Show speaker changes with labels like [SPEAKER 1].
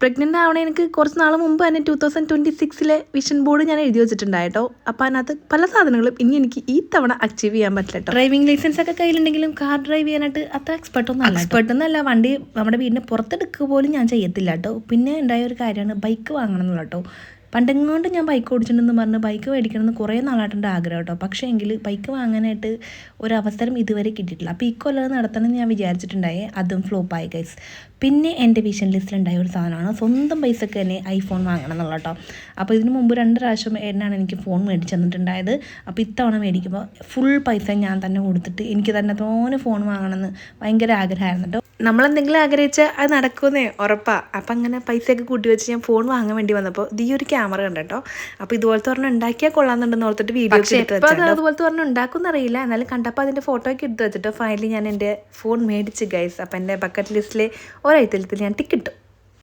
[SPEAKER 1] Pregnant ആവണേ എനിക്ക് കുറച്ച് നാൾ മുമ്പ് തന്നെ 2026 വിഷൻ ബോർഡ് ഞാൻ എഴുതി വെച്ചിട്ടുണ്ടായിട്ടോ. അപ്പോൾ അതിനകത്ത് പല സാധനങ്ങളും ഇനി എനിക്ക് ഈ തവണ അച്ചീവ് ചെയ്യാൻ പറ്റില്ല കേട്ടോ. ഡ്രൈവിംഗ് ലൈസൻസ് ഒക്കെ കയ്യിലുണ്ടെങ്കിലും കാർ ഡ്രൈവ് ചെയ്യാനായിട്ട് അത്ര എക്സ്പെർട്ടൊന്നല്ല. വണ്ടി നമ്മുടെ വീടിന് പുറത്തെടുക്കുക പോലും ഞാൻ ചെയ്യത്തില്ല കേട്ടോ. പിന്നെ ഉണ്ടായ ഒരു കാര്യമാണ് ബൈക്ക് വാങ്ങണം എന്നുള്ള കേട്ടോ. പണ്ടെങ്ങോണ്ട് ഞാൻ ബൈക്ക് ഓടിച്ചിട്ടുണ്ടെന്ന് പറഞ്ഞ് ബൈക്ക് മേടിക്കണമെന്ന് കുറേ നാളായിട്ടുണ്ട് ആഗ്രഹം കേട്ടോ. പക്ഷേ എങ്കിൽ ബൈക്ക് വാങ്ങാനായിട്ട് ഒരവസരം ഇതുവരെ കിട്ടിയിട്ടില്ല. അപ്പോൾ ഈ കൊല്ലം നടത്തണമെന്ന് ഞാൻ വിചാരിച്ചിട്ടുണ്ടായേ, അതും ഫ്ലോപ്പായി ഗൈസ്. പിന്നെ എൻ്റെ വിഷൻ ലിസ്റ്റിലുണ്ടായ ഒരു സാധനമാണ് സ്വന്തം പൈസക്ക് തന്നെ ഐഫോൺ വാങ്ങണം എന്നുള്ള കേട്ടോ. അപ്പോൾ ഇതിന് മുമ്പ് 2 പ്രാവശ്യം എന്നാണ് എനിക്ക് ഫോൺ മേടിച്ച് തന്നിട്ടുണ്ടായത്. അപ്പോൾ ഇത്തവണ മേടിക്കുമ്പോൾ ഫുൾ പൈസ ഞാൻ തന്നെ കൊടുത്തിട്ട് എനിക്ക് തന്നെ തോനെ ഫോൺ വാങ്ങണമെന്ന് ഭയങ്കര ആഗ്രഹമായിരുന്നു കേട്ടോ. നമ്മളെന്തെങ്കിലും ആഗ്രഹിച്ചാൽ അത് നടക്കുമെന്നേ ഉറപ്പാണ്. അപ്പം അങ്ങനെ പൈസയൊക്കെ കൂട്ടി വെച്ച് ഞാൻ ഫോൺ വാങ്ങാൻ വേണ്ടി വന്നപ്പോൾ ഈ ഒരു ക്യാമറ കണ്ടോ. അപ്പോൾ ഇതുപോലത്തെ പറഞ്ഞാൽ ഉണ്ടാക്കിയാൽ കൊള്ളാമെന്നുണ്ടെന്ന് ഓർത്തിട്ട് വീഡിയോ അതുപോലത്തെ പറഞ്ഞാൽ ഉണ്ടാക്കുമെന്ന് അറിയില്ല. എന്നാലും കണ്ടപ്പോൾ അതിൻ്റെ ഫോട്ടോ ഒക്കെ എടുത്ത് വെച്ചിട്ട് ഫൈനലി ഞാൻ എൻ്റെ ഫോൺ മേടിച്ച് ഗൈസ്. അപ്പം എൻ്റെ ബക്കറ്റ് ലിസ്റ്റിലെ ഒരൈറ്റത്തിൽ ഞാൻ ടിക്ക് ഇട്ടു.